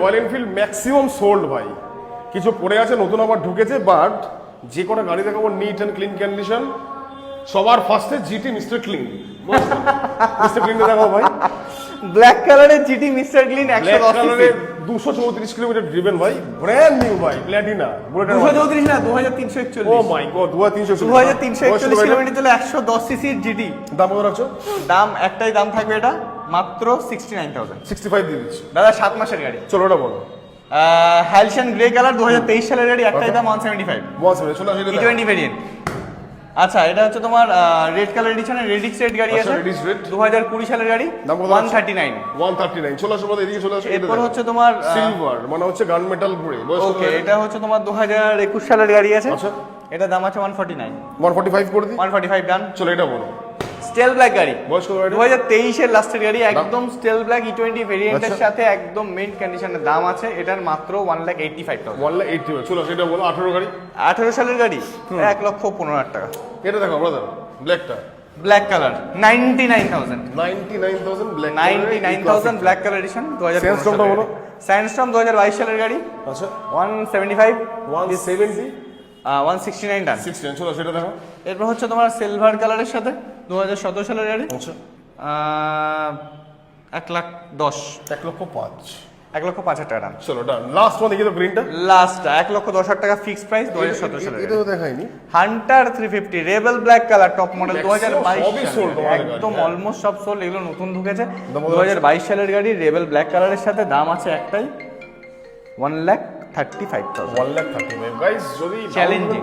Royal Enfield maximum sold ভাই, কিছু পড়ে আছে, নতুন আবার ঢুকেছে, বাট যে কটা গাড়ি দেখাবো নিট অ্যান্ড ক্লিন কন্ডিশন। সবার ফার্স্টে GT mister clean, mister clean দেখাবো ভাই। ব্ল্যাক কালারের GT mister clean 110 234 kilometre driven ভাই, ব্র্যান্ড নিউ ভাই, প্ল্যাটিনা। 234 না 2341। ও মাই গড, 2341 কিলোমিটার চলে 110 সিসির জিটি। দাম কত রাখছো? দাম একটাই দাম থাকবে, এটা মাত্র 69000। 65 দিয়ে দিচ্ছি দাদা 7 মাসের গাড়ি। চলো ওটা বলো। হ্যালশন গ্রে কালার 2023 সালের গাড়ি, একটাই দাম 175। চলো E20 ভেরিয়েন্ট। আচ্ছা, এটা হচ্ছে তোমার রেড কালার এডিশনের রেডিক্স রেড গাড়ি আছে, 2020 সালের গাড়ি, 139। চলে আসো বলো, এদিকে চলে আসো। এরপর হচ্ছে তোমার সিলভার, মানে হচ্ছে গান মেটাল গ্রে। ওকে, এটা হচ্ছে তোমার 2021 সালের গাড়ি আছে। আচ্ছা, এটা দাম আছে 149। 145 করে দিই। 145 ডান। চলো এটা বলো। স্টেল ব্ল্যাক গাড়ি, বয়স কত গাড়ি? 2023 এর লাস্টের গাড়ি, একদম স্টেল ব্ল্যাক E20 ভেরিয়েন্টের আচ্ছা। সাথে একদম মিন্ট কন্ডিশনের দাম আছে এটার মাত্র 1,85,000। 1,80,000। চলো সেটা বলো। 18 গাড়ি, 18 সালের গাড়ি, 1,15,000 টাকা। এটা দেখো ব্রাদার, ব্ল্যাকটা black colour 99,000। 99,000 black, 99,000 black colour addition 2015 স্যান্ডস্টর্মটা বলো। স্যান্ডস্টর্ম 2022 সালের গাড়ি, আচ্ছা 175 170 169 ডান। 16। চলো সেটা দেখো। এরপর হচ্ছে তোমার সিলভার কালারের সাথে 2017 সালের গাড়ি, আচ্ছা 1,10,000। 1,05,000। 1,05,000 টাকা দাম। চলো ডান। লাস্ট ওয়ান দেখি তো, গ্রিনটা। লাস্ট 1,10,000 টাকা ফিক্সড প্রাইস 2017 সালের এটাও দেখাইনি। Hunter 350 rebel black colour top model Maximum 2022 সবই sold তোমাদের গাড়ি, একদম হ্যাঁ। অলমোস্ট সব সোল্ড, এগুলো নতুন ঢুকেছে। দাম কত? 2022 সালের গাড়ি, রেবেল ব্ল্যাক কালারের সাথে দাম আছে একটাই 1,35,000। 1,35,000 গাইস। যদি চ্যালেঞ্জিং।